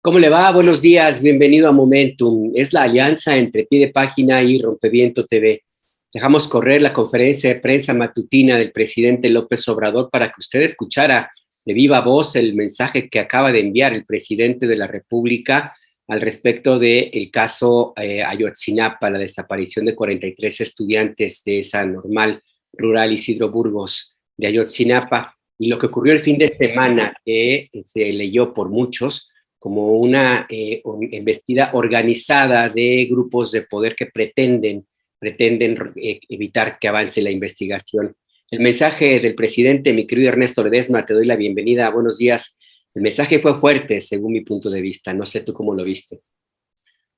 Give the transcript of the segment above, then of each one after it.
¿Cómo le va? Buenos días, bienvenido a Momentum. Es la alianza entre Pie de Página y Rompeviento TV. Dejamos correr la conferencia de prensa matutina del presidente López Obrador para que usted escuchara de viva voz el mensaje que acaba de enviar el presidente de la República al respecto del caso Ayotzinapa, la desaparición de 43 estudiantes de esa normal rural Isidro Burgos de Ayotzinapa, y lo que ocurrió el fin de semana, que se leyó por muchos como una embestida organizada de grupos de poder que pretenden evitar que avance la investigación. El mensaje del presidente, mi querido Ernesto Ledesma, te doy la bienvenida, buenos días. El mensaje fue fuerte, según mi punto de vista. No sé tú cómo lo viste.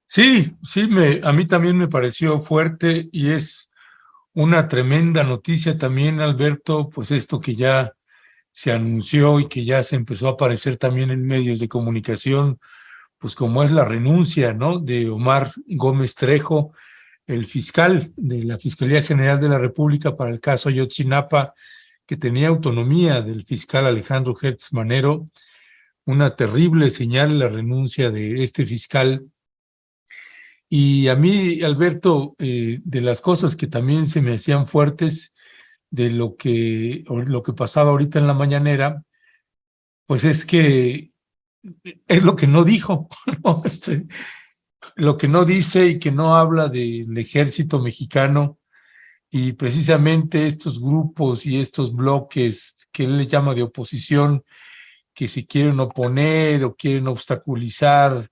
Sí, a mí también me pareció fuerte y es una tremenda noticia también, Alberto, pues esto que ya se anunció y que ya se empezó a aparecer también en medios de comunicación, pues como es la renuncia, ¿no?, de Omar Gómez Trejo, el fiscal de la Fiscalía General de la República para el caso Ayotzinapa, que tenía autonomía del fiscal Alejandro Gertz Manero. Una terrible señal la renuncia de este fiscal. Y a mí, Alberto, de las cosas que también se me hacían fuertes de lo que pasaba ahorita en la mañanera, pues es que es lo que no dijo, ¿no? Lo que no dice y que no habla del ejército mexicano y precisamente estos grupos y estos bloques que él le llama de oposición, que se quieren oponer o quieren obstaculizar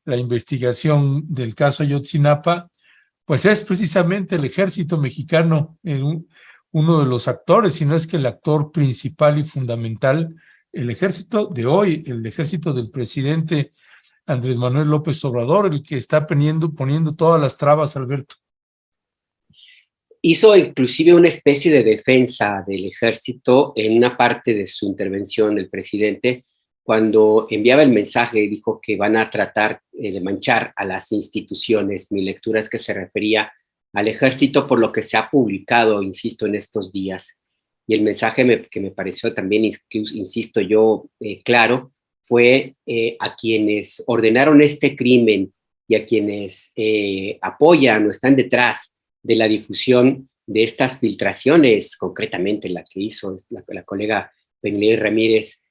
la investigación del caso Ayotzinapa, pues es precisamente el ejército mexicano, uno de los actores, si no es que el actor principal y fundamental, el ejército de hoy, el ejército del presidente Andrés Manuel López Obrador, el que está poniendo todas las trabas, Alberto. Hizo inclusive una especie de defensa del ejército en una parte de su intervención, el presidente, cuando enviaba el mensaje, dijo que van a tratar de manchar a las instituciones. Mi lectura es que se refería al ejército por lo que se ha publicado, insisto, en estos días. Y el mensaje que me pareció también, insisto yo, claro, fue a quienes ordenaron este crimen y a quienes apoyan o están detrás de la difusión de estas filtraciones, concretamente la que hizo la colega Benilei Ramírez,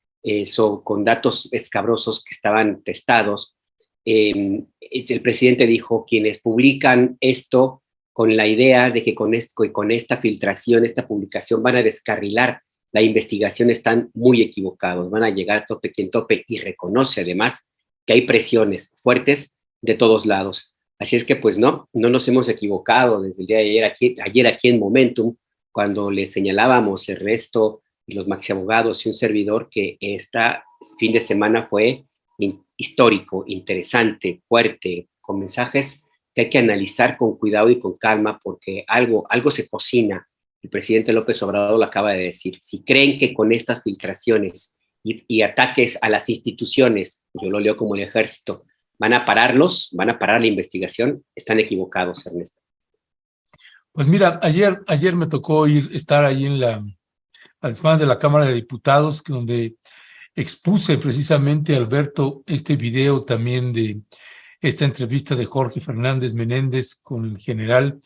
con datos escabrosos que estaban testados. El presidente dijo, quienes publican esto con la idea de que con esta filtración, esta publicación van a descarrilar la investigación, están muy equivocados, van a llegar a tope quien tope, y reconoce además que hay presiones fuertes de todos lados. Así es que pues no nos hemos equivocado desde el día de ayer aquí en Momentum, cuando le señalábamos Ernesto y los maxiabogados y un servidor que este fin de semana fue histórico, interesante, fuerte, con mensajes que hay que analizar con cuidado y con calma, porque algo se cocina. El presidente López Obrador lo acaba de decir. Si creen que con estas filtraciones y ataques a las instituciones, yo lo leo como el ejército, van a parar la investigación, están equivocados, Ernesto. Pues mira, ayer me tocó estar ahí a las manos de la Cámara de Diputados, donde expuse precisamente, Alberto, este video también de esta entrevista de Jorge Fernández Menéndez con el general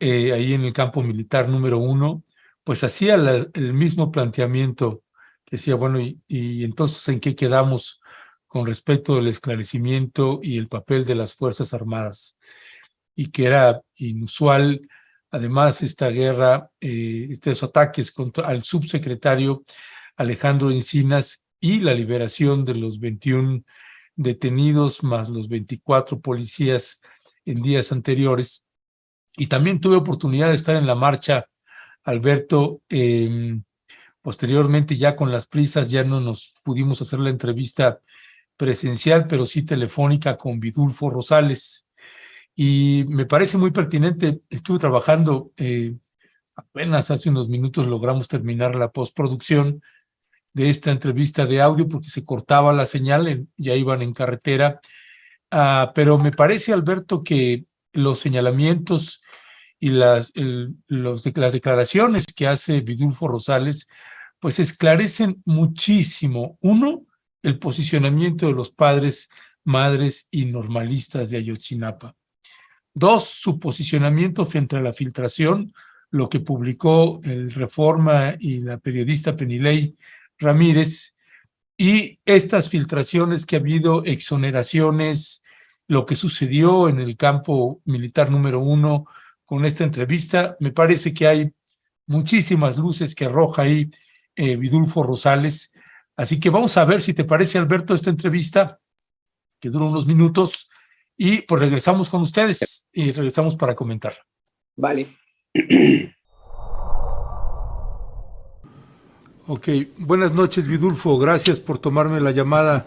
ahí en el campo militar número 1, pues hacía el mismo planteamiento, que decía, bueno, y entonces ¿en qué quedamos con respecto al esclarecimiento y el papel de las Fuerzas Armadas? Y que era inusual, además, esta guerra, estos ataques al subsecretario Alejandro Encinas y la liberación de los 21 detenidos más los 24 policías en días anteriores. Y también tuve oportunidad de estar en la marcha, Alberto. Posteriormente, ya con las prisas, ya no nos pudimos hacer la entrevista presencial, pero sí telefónica con Vidulfo Rosales. Y me parece muy pertinente. Estuve trabajando, apenas hace unos minutos logramos terminar la postproducción de esta entrevista de audio porque se cortaba la señal, ya iban en carretera. Pero me parece, Alberto, que los señalamientos y las declaraciones que hace Vidulfo Rosales, pues esclarecen muchísimo. Uno, el posicionamiento de los padres Madres y Normalistas de Ayotzinapa. 2, su posicionamiento frente a la filtración, lo que publicó el Reforma y la periodista Penilei Ramírez, y estas filtraciones que ha habido, exoneraciones, lo que sucedió en el campo militar número 1 con esta entrevista. Me parece que hay muchísimas luces que arroja ahí Vidulfo Rosales. Así que vamos a ver si te parece, Alberto, esta entrevista, que dura unos minutos, y pues regresamos con ustedes y regresamos para comentar. Vale. Ok, buenas noches, Vidulfo, gracias por tomarme la llamada.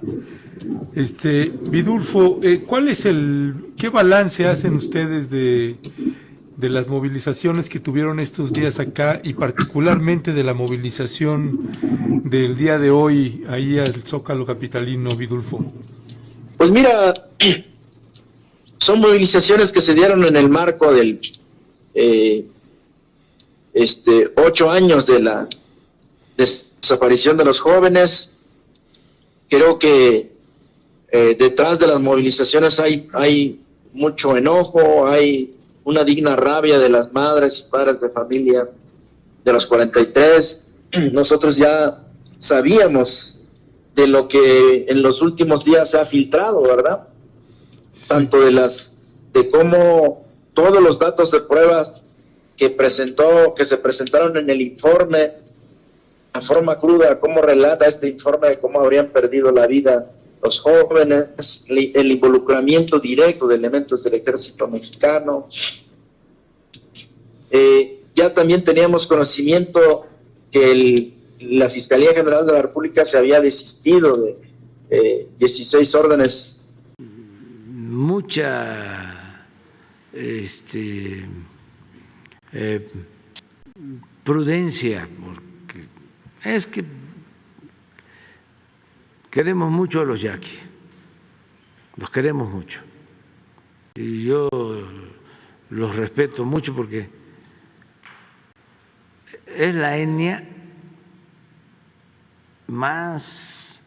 Vidulfo, ¿qué balance hacen ustedes de las movilizaciones que tuvieron estos días acá y particularmente de la movilización del día de hoy ahí al Zócalo capitalino, Vidulfo? Pues mira, son movilizaciones que se dieron en el marco del 8 años de la desaparición de los jóvenes. Creo que detrás de las movilizaciones hay mucho enojo, hay una digna rabia de las madres y padres de familia de los 43. Nosotros ya sabíamos de lo que en los últimos días se ha filtrado, ¿verdad? Tanto de cómo todos los datos de pruebas que se presentaron en el informe, la forma cruda, cómo relata este informe de cómo habrían perdido la vida los jóvenes, el involucramiento directo de elementos del ejército mexicano. Ya también teníamos conocimiento que la Fiscalía General de la República se había desistido de 16 órdenes. Mucha prudencia, porque es que queremos mucho a los yaquis, los queremos mucho, y yo los respeto mucho porque es la etnia más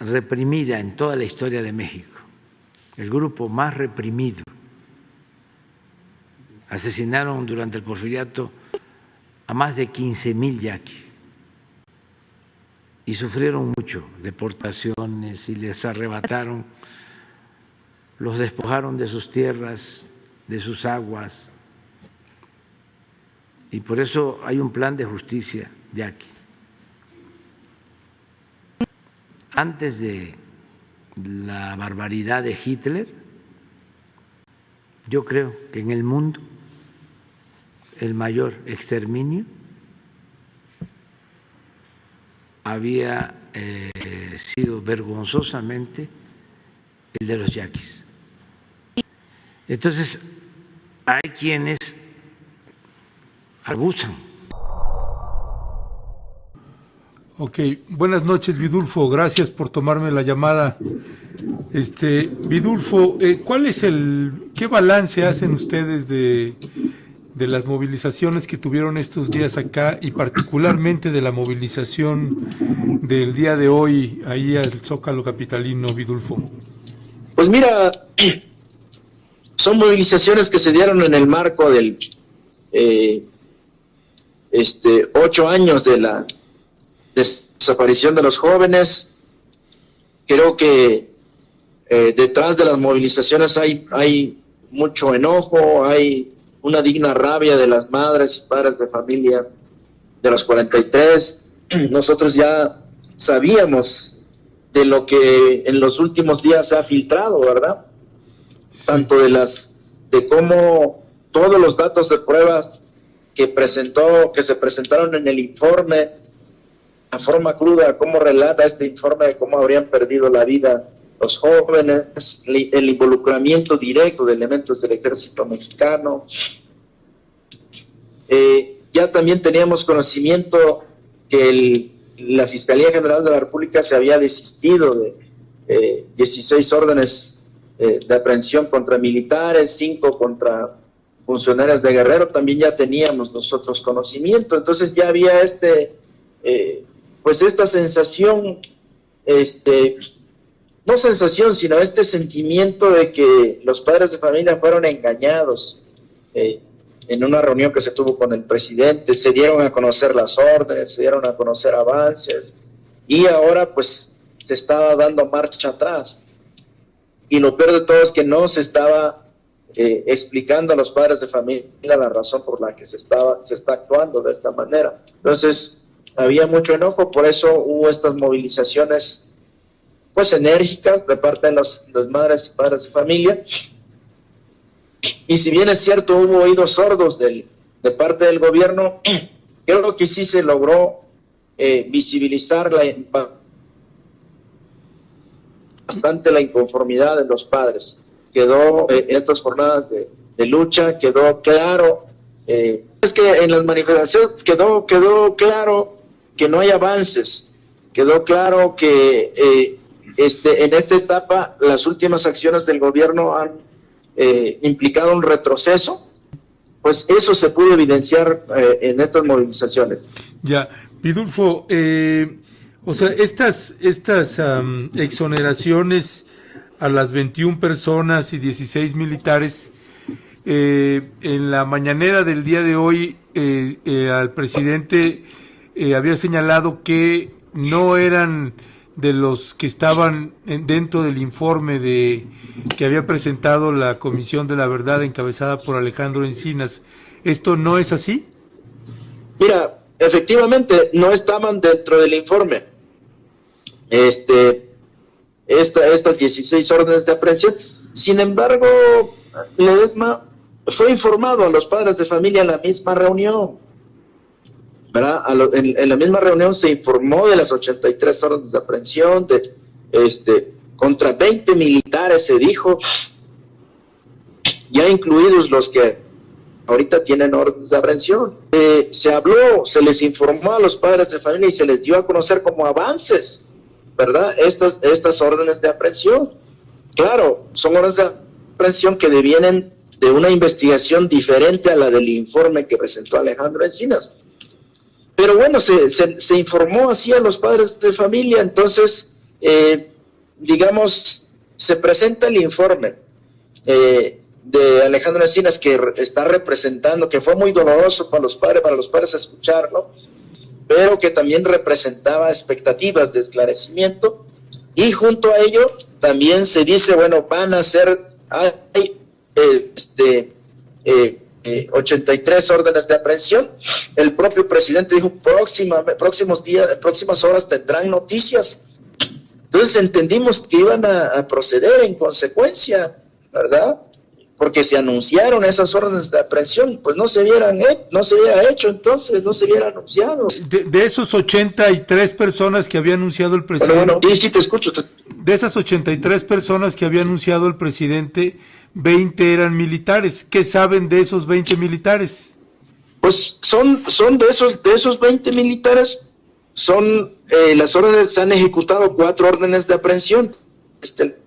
reprimida en toda la historia de México, el grupo más reprimido. Asesinaron durante el Porfiriato a más de 15,000 yaquis y sufrieron mucho, deportaciones, y les arrebataron, los despojaron de sus tierras, de sus aguas, y por eso hay un plan de justicia yaqui. Antes de la barbaridad de Hitler, yo creo que en el mundo el mayor exterminio había sido vergonzosamente el de los yaquis. Entonces, hay quienes abusan. Ok, buenas noches, Vidulfo, gracias por tomarme la llamada. Vidulfo, ¿qué balance hacen ustedes de las movilizaciones que tuvieron estos días acá y particularmente de la movilización del día de hoy ahí al Zócalo capitalino, Vidulfo? Pues mira, son movilizaciones que se dieron en el marco del 8 años de la desaparición de los jóvenes. Creo que detrás de las movilizaciones hay mucho enojo, hay una digna rabia de las madres y padres de familia de los 43. Nosotros ya sabíamos de lo que en los últimos días se ha filtrado, ¿verdad? Tanto de cómo todos los datos de pruebas que se presentaron en el informe, la forma cruda, cómo relata este informe de cómo habrían perdido la vida los jóvenes, el involucramiento directo de elementos del ejército mexicano. Ya también teníamos conocimiento que la Fiscalía General de la República se había desistido de 16 órdenes de aprehensión contra militares, 5 contra funcionarios de Guerrero. También ya teníamos nosotros conocimiento. Entonces ya había pues esta sensación, no sensación, sino este sentimiento de que los padres de familia fueron engañados en una reunión que se tuvo con el presidente, se dieron a conocer las órdenes, se dieron a conocer avances, y ahora pues se estaba dando marcha atrás. Y lo peor de todo es que no se estaba explicando a los padres de familia la razón por la que se está actuando de esta manera. Entonces, había mucho enojo, por eso hubo estas movilizaciones pues enérgicas de parte de las madres y padres de familia. Y si bien es cierto, hubo oídos sordos de parte del gobierno, creo que sí se logró visibilizar bastante la inconformidad de los padres. Quedó en estas jornadas de lucha, quedó claro, es que en las manifestaciones quedó claro que no hay avances, quedó claro que en esta etapa las últimas acciones del gobierno han implicado un retroceso. Pues eso se pudo evidenciar en estas movilizaciones. Ya, Vidulfo, o sea, estas exoneraciones a las 21 personas y 16 militares, en la mañanera del día de hoy, al presidente había señalado que no eran de los que estaban dentro del informe que había presentado la Comisión de la Verdad encabezada por Alejandro Encinas. ¿Esto no es así? Mira, efectivamente no estaban dentro del informe. Estas 16 órdenes de aprehensión. Sin embargo, Ledesma fue informado a los padres de familia en la misma reunión, ¿verdad? En la misma reunión se informó de las 83 órdenes de aprehensión, contra 20 militares se dijo, ya incluidos los que ahorita tienen órdenes de aprehensión. Se habló, se les informó a los padres de familia y se les dio a conocer como avances, ¿verdad? Estas órdenes de aprehensión. Claro, son órdenes de aprehensión que devienen de una investigación diferente a la del informe que presentó Alejandro Encinas. Pero bueno, se informó así a los padres de familia. Entonces, digamos, se presenta el informe de Alejandro Encinas que está representando, que fue muy doloroso para los padres escucharlo, pero que también representaba expectativas de esclarecimiento, y junto a ello también se dice, bueno, van a ser 83 órdenes de aprehensión. El propio presidente dijo, próximas horas tendrán noticias. Entonces entendimos que iban a proceder en consecuencia, ¿verdad? Porque se anunciaron esas órdenes de aprehensión, pues no se hubiera hecho, entonces no se hubiera anunciado. De esos 83 personas que había anunciado el presidente... Bueno, sí, te escucho. De esas 83 personas que había anunciado el presidente, 20 eran militares. ¿Qué saben de esos 20 militares? Pues son de esos 20 militares, las órdenes, se han ejecutado 4 órdenes de aprehensión,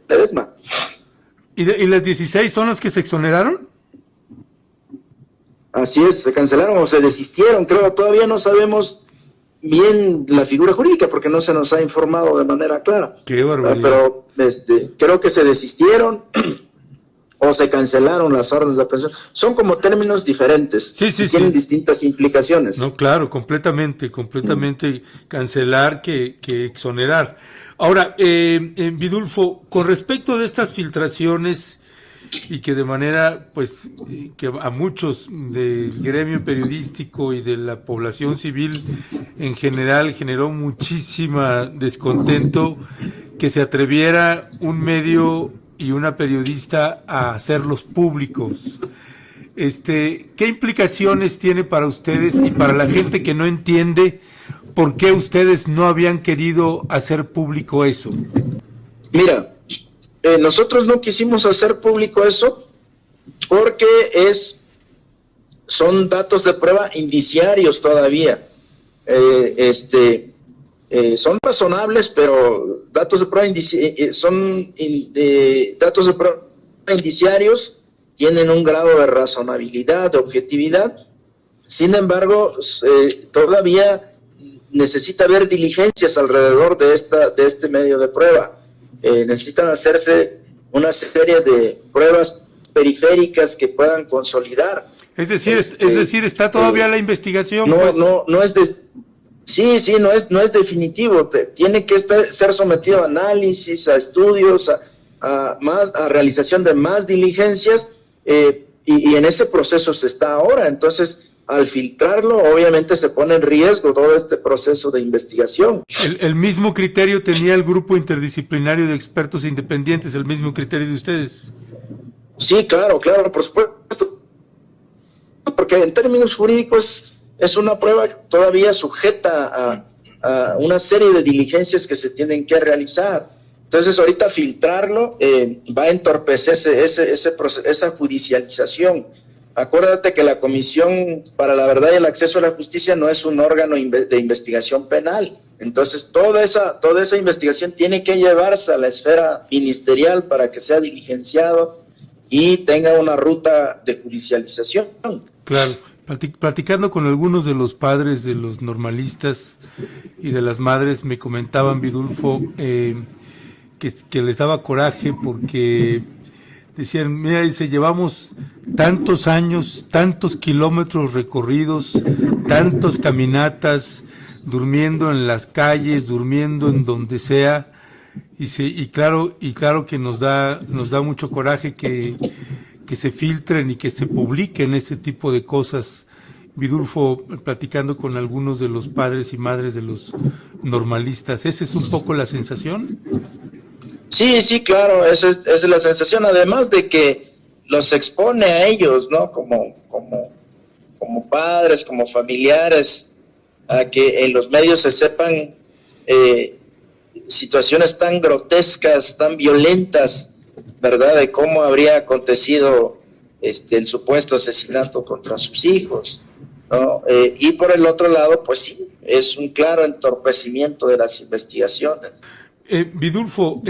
Ledesma. ¿Y las 16 son las que se exoneraron? Así es, se cancelaron o se desistieron, creo, todavía no sabemos bien la figura jurídica porque no se nos ha informado de manera clara. Qué barbaridad. Pero creo que se desistieron o se cancelaron las órdenes de aprehensión. Son como términos diferentes, tienen distintas implicaciones. No, claro, completamente cancelar que exonerar. Ahora, Vidulfo, con respecto de estas filtraciones y que de manera, pues, que a muchos del gremio periodístico y de la población civil en general generó muchísima descontento que se atreviera un medio y una periodista a hacerlos públicos. ¿Qué implicaciones tiene para ustedes y para la gente que no entiende por qué ustedes no habían querido hacer público eso? Mira, nosotros no quisimos hacer público eso porque son datos de prueba indiciarios todavía. Son razonables, pero datos de prueba datos de prueba indiciarios, tienen un grado de razonabilidad, de objetividad. Sin embargo, todavía necesita haber diligencias alrededor de este medio de prueba. necesitan hacerse una serie de pruebas periféricas que puedan consolidar. Es decir, está todavía la investigación. No, pues. no es de... Sí, no es definitivo. Tiene que ser sometido a análisis, a estudios, a realización de más diligencias, y en ese proceso se está ahora. Entonces, al filtrarlo, obviamente se pone en riesgo todo este proceso de investigación. El mismo criterio tenía el grupo interdisciplinario de expertos independientes, el mismo criterio de ustedes. Sí, claro, por supuesto. Porque en términos jurídicos es una prueba todavía sujeta a una serie de diligencias que se tienen que realizar. Entonces, ahorita filtrarlo va a entorpecer esa judicialización. Acuérdate que la Comisión para la Verdad y el Acceso a la Justicia no es un órgano de investigación penal. Entonces, toda esa investigación tiene que llevarse a la esfera ministerial para que sea diligenciado y tenga una ruta de judicialización. Claro, platicando con algunos de los padres de los normalistas y de las madres, me comentaban, Vidulfo, que les daba coraje porque decían, mira, dice, llevamos tantos años, tantos kilómetros recorridos, tantas caminatas, durmiendo en las calles, durmiendo en donde sea, y claro que nos da mucho coraje que se filtren y que se publiquen este tipo de cosas. Vidulfo, platicando con algunos de los padres y madres de los normalistas, ¿esa es un poco la sensación? Sí, claro, esa es la sensación, además de que los expone a ellos, ¿no? Como padres, como familiares, a que en los medios se sepan situaciones tan grotescas, tan violentas, ¿verdad? De cómo habría acontecido el supuesto asesinato contra sus hijos, ¿no? Y por el otro lado, pues sí, es un claro entorpecimiento de las investigaciones. Vidulfo,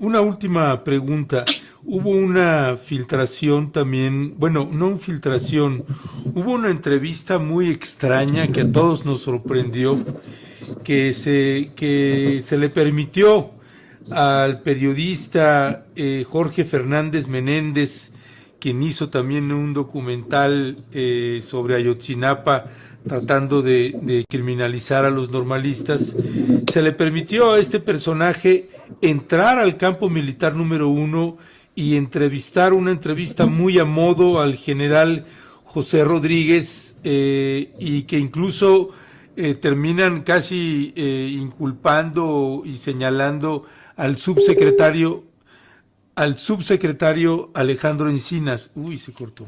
una última pregunta. Hubo una filtración también, bueno, no filtración, hubo una entrevista muy extraña que a todos nos sorprendió, que se le permitió al periodista Jorge Fernández Menéndez, quien hizo también un documental sobre Ayotzinapa, tratando de criminalizar a los normalistas. Se le permitió a este personaje entrar al campo militar número 1 y una entrevista muy a modo al general José Rodríguez, y que incluso terminan casi inculpando y señalando al subsecretario Alejandro Encinas. Uy, se cortó.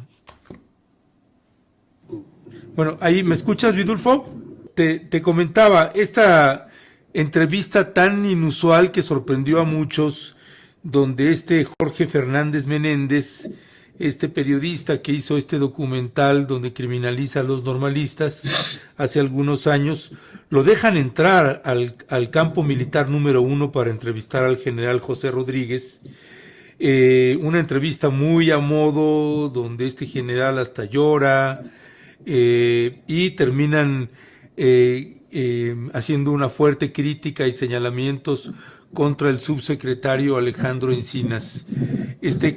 Bueno, ahí, ¿me escuchas, Vidulfo? Te comentaba, esta entrevista tan inusual que sorprendió a muchos, donde Jorge Fernández Menéndez, este periodista que hizo este documental donde criminaliza a los normalistas hace algunos años, lo dejan entrar al campo militar número 1 para entrevistar al general José Rodríguez. Una entrevista muy a modo, donde este general hasta llora, y terminan haciendo una fuerte crítica y señalamientos contra el subsecretario Alejandro Encinas.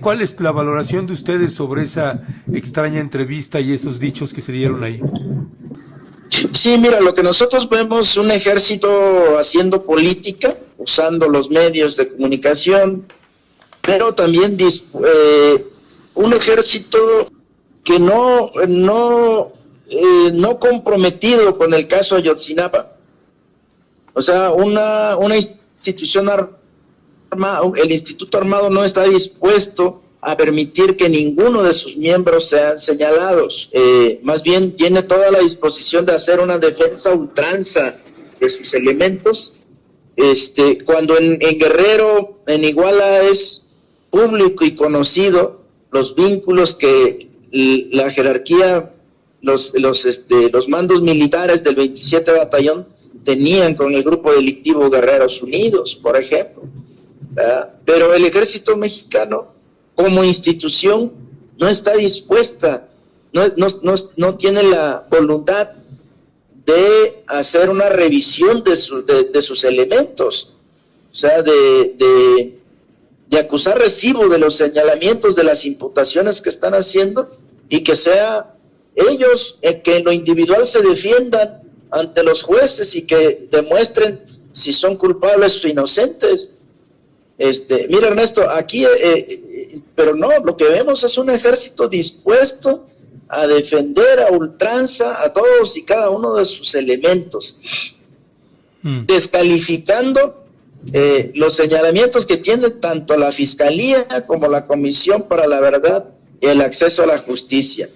¿Cuál es la valoración de ustedes sobre esa extraña entrevista y esos dichos que se dieron ahí? Sí, mira, lo que nosotros vemos, un ejército haciendo política, usando los medios de comunicación, pero también un ejército que no comprometido con el caso Ayotzinapa. O sea, una institución armada, el Instituto Armado no está dispuesto a permitir que ninguno de sus miembros sean señalados. Más bien tiene toda la disposición de hacer una defensa ultranza de sus elementos. Cuando en Guerrero, en Iguala, es público y conocido los vínculos que la jerarquía, los mandos militares del 27 Batallón tenían con el grupo delictivo Guerreros Unidos, por ejemplo, ¿verdad? Pero el ejército mexicano, como institución, no está dispuesta, no tiene la voluntad de hacer una revisión de sus elementos, o sea, de de acusar recibo de los señalamientos, de las imputaciones que están haciendo, y que sea ellos que en lo individual se defiendan ante los jueces y que demuestren si son culpables o inocentes. Mira, Ernesto, aquí, pero no, lo que vemos es un ejército dispuesto a defender a ultranza a todos y cada uno de sus elementos, descalificando los señalamientos que tiene tanto la Fiscalía como la Comisión para la Verdad y el Acceso a la Justicia.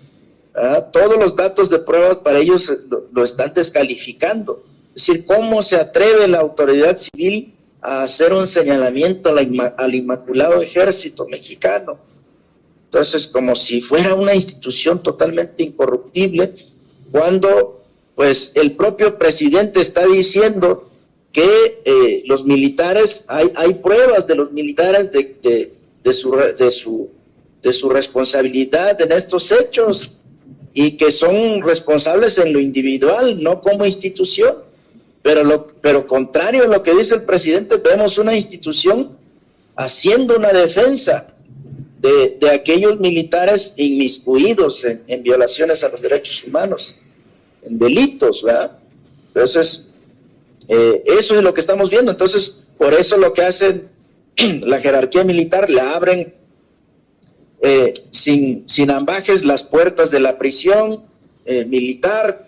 Todos los datos de pruebas para ellos lo están descalificando. Es decir, ¿cómo se atreve la autoridad civil a hacer un señalamiento al Inmaculado Ejército Mexicano? Entonces, como si fuera una institución totalmente incorruptible, cuando pues el propio presidente está diciendo que los militares, hay pruebas de los militares de su responsabilidad en estos hechos, y que son responsables en lo individual, no como institución. Pero contrario a lo que dice el presidente, vemos una institución haciendo una defensa de aquellos militares inmiscuidos en violaciones a los derechos humanos, en delitos, ¿verdad? Entonces, eso es lo que estamos viendo. Entonces, por eso lo que hacen la jerarquía militar, la abren sin ambajes las puertas de la prisión militar,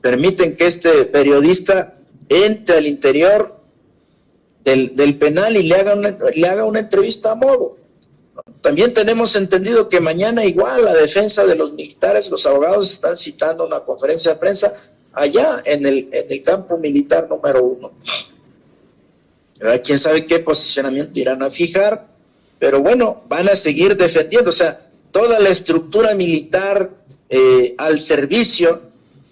permiten que este periodista entre al interior del penal y le haga una entrevista a modo. También tenemos entendido que mañana igual la defensa de los militares, los abogados están citando una conferencia de prensa allá en el campo militar número 1. ¿Quién sabe qué posicionamiento irán a fijar? Pero bueno, van a seguir defendiendo, o sea, toda la estructura militar al servicio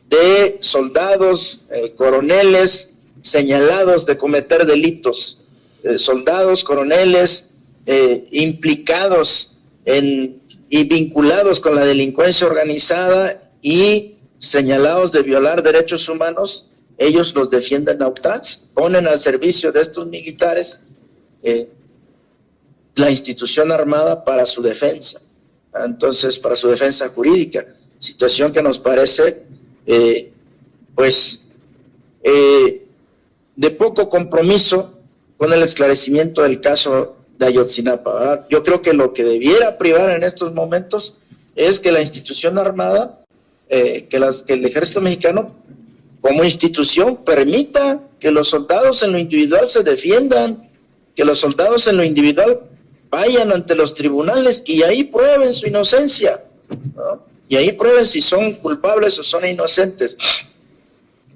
de soldados, coroneles señalados de cometer delitos, soldados, coroneles implicados y vinculados con la delincuencia organizada y señalados de violar derechos humanos. Ellos los defienden a ultranza, ponen al servicio de estos militares la institución armada para su defensa, entonces para su defensa jurídica, situación que nos parece de poco compromiso con el esclarecimiento del caso de Ayotzinapa, ¿verdad? Yo creo que lo que debiera privar en estos momentos es que la institución armada, que el ejército mexicano como institución permita que los soldados en lo individual se defiendan, que los soldados en lo individual vayan ante los tribunales y ahí prueben su inocencia, ¿no? Y ahí prueben si son culpables o son inocentes.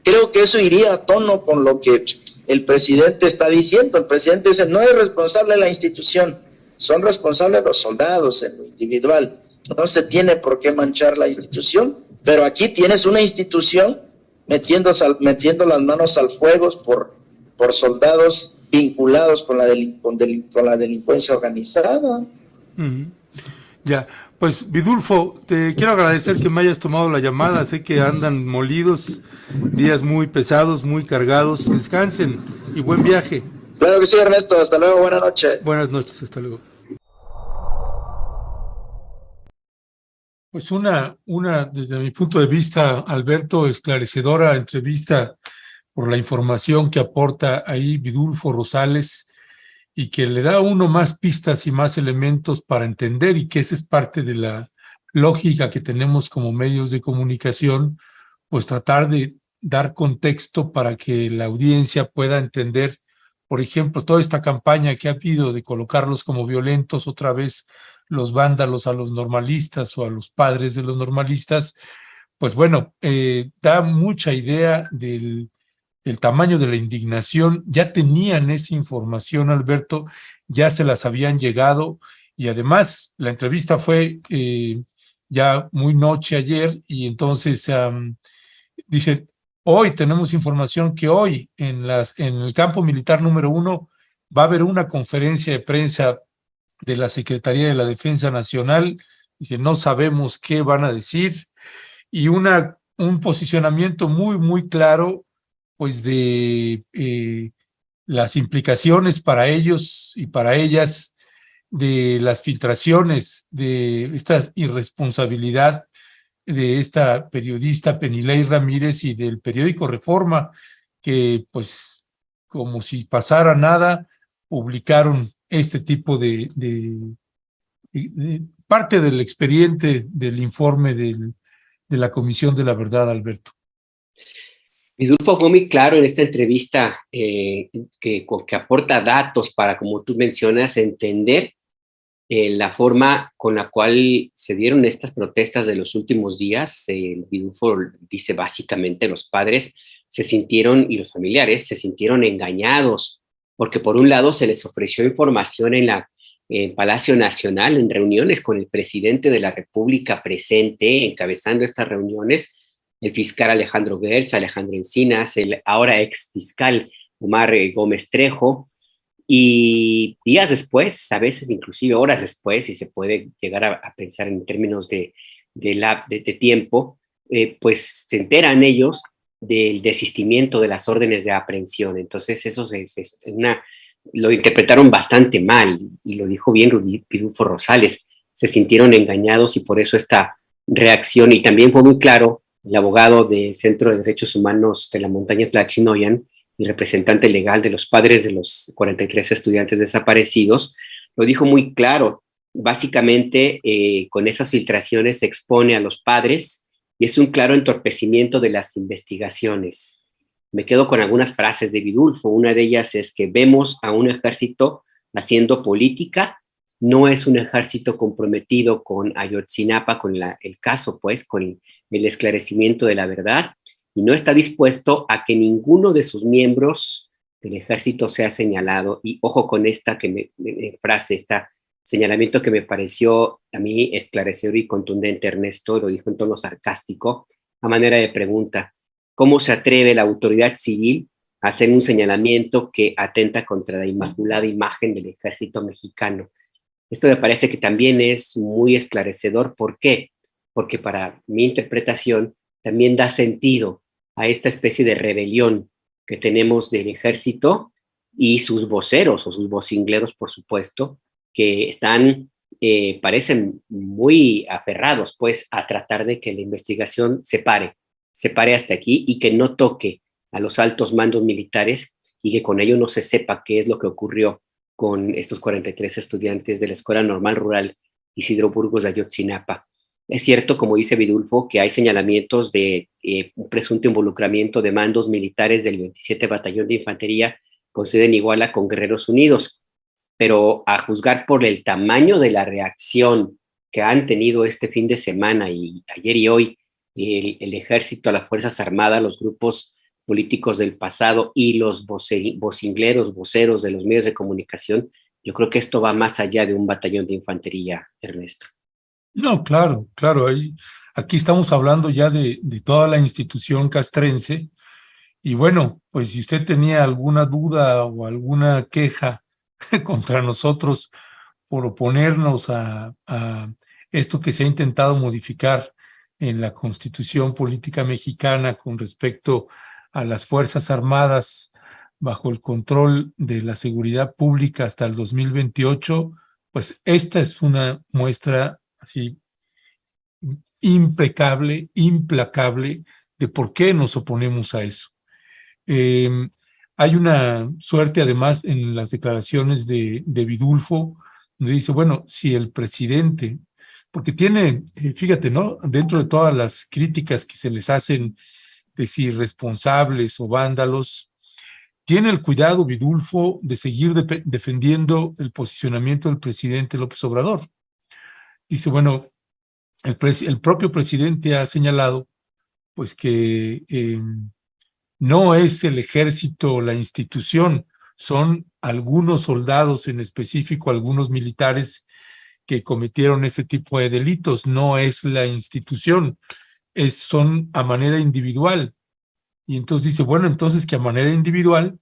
Creo que eso iría a tono con lo que el presidente está diciendo. El presidente dice, no es responsable la institución, son responsables los soldados en lo individual. No se tiene por qué manchar la institución, pero aquí tienes una institución metiendo las manos al fuego por soldados vinculados con la delincuencia organizada. Ya, pues Vidulfo, te quiero agradecer que me hayas tomado la llamada. Sé que andan molidos, días muy pesados, muy cargados. Descansen y buen viaje. Claro que sí, Ernesto. Hasta luego, buenas noches. Buenas noches, hasta luego. Pues una, desde mi punto de vista, Alberto, esclarecedora entrevista por la información que aporta ahí Vidulfo Rosales y que le da a uno más pistas y más elementos para entender, y que esa es parte de la lógica que tenemos como medios de comunicación, pues tratar de dar contexto para que la audiencia pueda entender, por ejemplo, toda esta campaña que ha habido de colocarlos como violentos otra vez, los vándalos a los normalistas o a los padres de los normalistas. Pues bueno, da mucha idea del tamaño de la indignación. Ya tenían esa información, Alberto, ya se las habían llegado, y además la entrevista fue ya muy noche ayer, y entonces dicen, hoy tenemos información que hoy en el campo militar número 1 va a haber una conferencia de prensa de la Secretaría de la Defensa Nacional. Dice, no sabemos qué van a decir, y un posicionamiento muy, muy claro, pues de las implicaciones para ellos y para ellas de las filtraciones, de esta irresponsabilidad de esta periodista Penilei Ramírez y del periódico Reforma, que pues como si pasara nada, publicaron este tipo de parte del expediente del informe de la Comisión de la Verdad, Alberto. Vidulfo fue muy claro en esta entrevista que aporta datos para, como tú mencionas, entender la forma con la cual se dieron estas protestas de los últimos días. Vidulfo dice básicamente los padres se sintieron, y los familiares se sintieron engañados, porque por un lado se les ofreció información en Palacio Nacional, en reuniones con el presidente de la República presente, encabezando estas reuniones, el fiscal Alejandro Gertz, Alejandro Encinas, el ahora ex fiscal Omar Gómez Trejo, y días después, a veces inclusive horas después, si se puede llegar a pensar en términos de tiempo, pues se enteran ellos del desistimiento de las órdenes de aprehensión. Entonces eso lo interpretaron bastante mal, y lo dijo bien Vidulfo Rosales, se sintieron engañados y por eso esta reacción. Y también fue muy claro el abogado del Centro de Derechos Humanos de la Montaña Tlachinoyan y representante legal de los padres de los 43 estudiantes desaparecidos, lo dijo muy claro. Básicamente, con esas filtraciones se expone a los padres y es un claro entorpecimiento de las investigaciones. Me quedo con algunas frases de Vidulfo. Una de ellas es que vemos a un ejército haciendo política, no es un ejército comprometido con Ayotzinapa, con el caso, pues, con el esclarecimiento de la verdad, y no está dispuesto a que ninguno de sus miembros del ejército sea señalado. Y ojo con esta frase, este señalamiento que me pareció a mí esclarecedor y contundente. Ernesto lo dijo en tono sarcástico, a manera de pregunta: ¿cómo se atreve la autoridad civil a hacer un señalamiento que atenta contra la inmaculada imagen del ejército mexicano? Esto me parece que también es muy esclarecedor. ¿Por qué? Porque para mi interpretación también da sentido a esta especie de rebelión que tenemos del ejército y sus voceros o sus vocingleros, por supuesto, que están, parecen muy aferrados, pues, a tratar de que la investigación se pare hasta aquí y que no toque a los altos mandos militares y que con ello no se sepa qué es lo que ocurrió con estos 43 estudiantes de la Escuela Normal Rural Isidro Burgos de Ayotzinapa. Es cierto, como dice Vidulfo, que hay señalamientos de un presunto involucramiento de mandos militares del 27 Batallón de Infantería con sede en Iguala con Guerreros Unidos, pero a juzgar por el tamaño de la reacción que han tenido este fin de semana y ayer y hoy, el ejército, las Fuerzas Armadas, los grupos políticos del pasado y los vocingleros, voceros de los medios de comunicación, yo creo que esto va más allá de un batallón de infantería, Ernesto. No, claro, claro. Aquí estamos hablando ya de toda la institución castrense. Y bueno, pues si usted tenía alguna duda o alguna queja contra nosotros por oponernos a esto que se ha intentado modificar en la Constitución Política Mexicana con respecto a las Fuerzas Armadas bajo el control de la seguridad pública hasta el 2028, pues esta es una muestra así impecable, implacable de por qué nos oponemos a eso. Hay una suerte además en las declaraciones de Vidulfo, donde dice, bueno, si el presidente, porque tiene, fíjate, ¿no? Dentro de todas las críticas que se les hacen de si irresponsables o vándalos, tiene el cuidado Vidulfo de seguir defendiendo el posicionamiento del presidente López Obrador. Dice, bueno, el propio presidente ha señalado pues que no es el ejército la institución, son algunos soldados, en específico algunos militares que cometieron ese tipo de delitos, no es la institución, son a manera individual. Y entonces dice, bueno, entonces que a manera individual,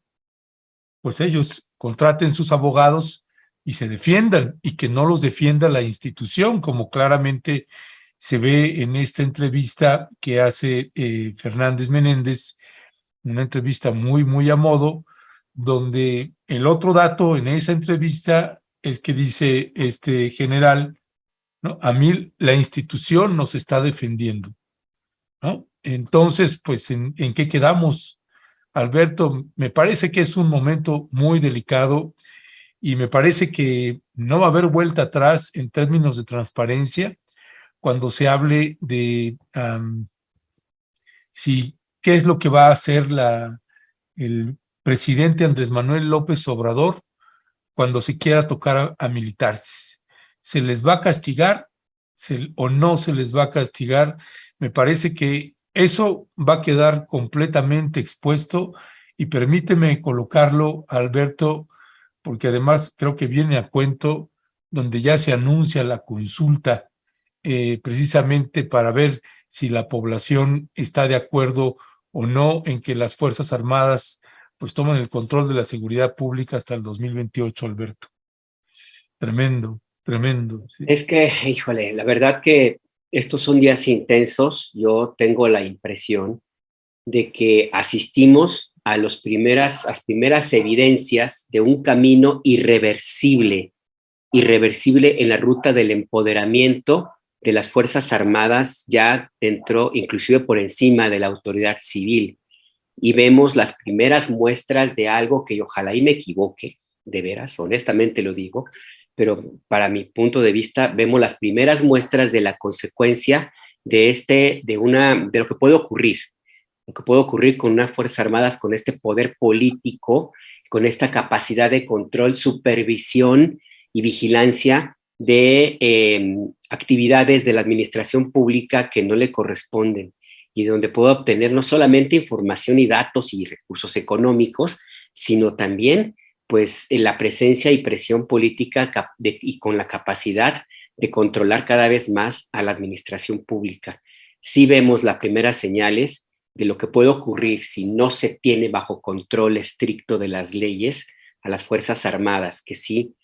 pues ellos contraten sus abogados y se defiendan, y que no los defienda la institución, como claramente se ve en esta entrevista que hace Fernández Menéndez, una entrevista muy, muy a modo, donde el otro dato en esa entrevista es que dice este general, ¿no? A mí la institución nos está defendiendo, ¿no? Entonces, pues, ¿en qué quedamos, Alberto? Me parece que es un momento muy delicado y me parece que no va a haber vuelta atrás en términos de transparencia cuando se hable de si qué es lo que va a hacer el presidente Andrés Manuel López Obrador cuando se quiera tocar a militares. ¿Se les va a castigar o no se les va a castigar? Me parece que eso va a quedar completamente expuesto y permíteme colocarlo, Alberto, porque además creo que viene a cuento donde ya se anuncia la consulta precisamente para ver si la población está de acuerdo o no en que las Fuerzas Armadas pues tomen el control de la seguridad pública hasta el 2028, Alberto. Tremendo, tremendo. Sí. Es que, híjole, la verdad que estos son días intensos. Yo tengo la impresión de que asistimos a las primeras evidencias de un camino irreversible en la ruta del empoderamiento de las Fuerzas Armadas ya dentro, inclusive por encima de la autoridad civil. Y vemos las primeras muestras de algo que ojalá y me equivoque, de veras, honestamente lo digo, pero para mi punto de vista vemos las primeras muestras de la consecuencia de lo que puede ocurrir. Lo que puede ocurrir con unas Fuerzas Armadas, con este poder político, con esta capacidad de control, supervisión y vigilancia de actividades de la administración pública que no le corresponden y donde puede obtener no solamente información y datos y recursos económicos, sino también pues la presencia y presión política y con la capacidad de controlar cada vez más a la administración pública. Sí vemos las primeras señales de lo que puede ocurrir si no se tiene bajo control estricto de las leyes a las Fuerzas Armadas, que sí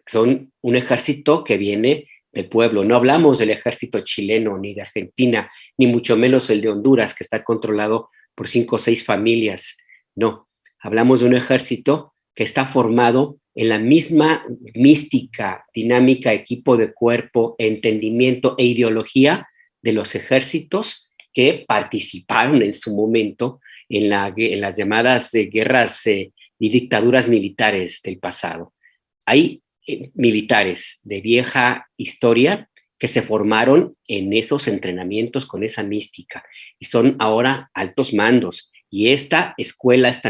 son un ejército que viene del pueblo. No hablamos del ejército chileno, ni de Argentina, ni mucho menos el de Honduras, que está controlado por 5 o 6 familias. No, hablamos de un ejército que está formado en la misma mística, dinámica, equipo de cuerpo, entendimiento e ideología de los ejércitos que participaron en su momento en las llamadas guerras y dictaduras militares del pasado. Hay militares de vieja historia que se formaron en esos entrenamientos con esa mística y son ahora altos mandos y esta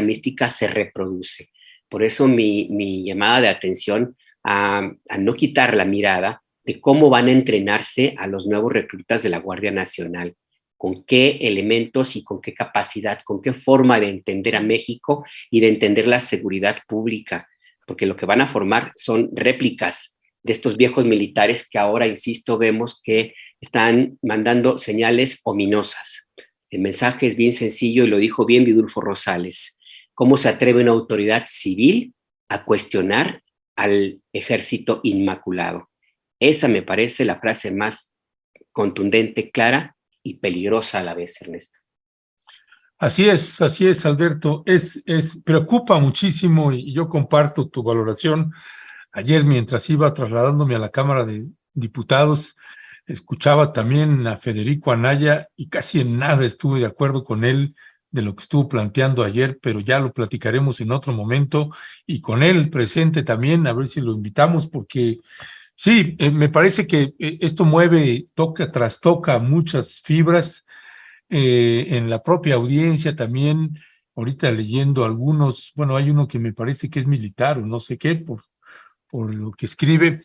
mística se reproduce. Por eso mi llamada de atención a no quitar la mirada de cómo van a entrenarse a los nuevos reclutas de la Guardia Nacional, con qué elementos y con qué capacidad, con qué forma de entender a México y de entender la seguridad pública, porque lo que van a formar son réplicas de estos viejos militares que ahora, insisto, vemos que están mandando señales ominosas. El mensaje es bien sencillo y lo dijo bien Vidulfo Rosales. ¿Cómo se atreve una autoridad civil a cuestionar al ejército inmaculado? Esa me parece la frase más contundente, clara y peligrosa a la vez, Ernesto. Así es, Alberto. Preocupa muchísimo y yo comparto tu valoración. Ayer, mientras iba trasladándome a la Cámara de Diputados, escuchaba también a Federico Anaya y casi en nada estuve de acuerdo con él de lo que estuvo planteando ayer, pero ya lo platicaremos en otro momento y con él presente también, a ver si lo invitamos, porque sí, me parece que esto trastoca muchas fibras en la propia audiencia también. Ahorita leyendo algunos, bueno, hay uno que me parece que es militar o no sé qué, por lo que escribe.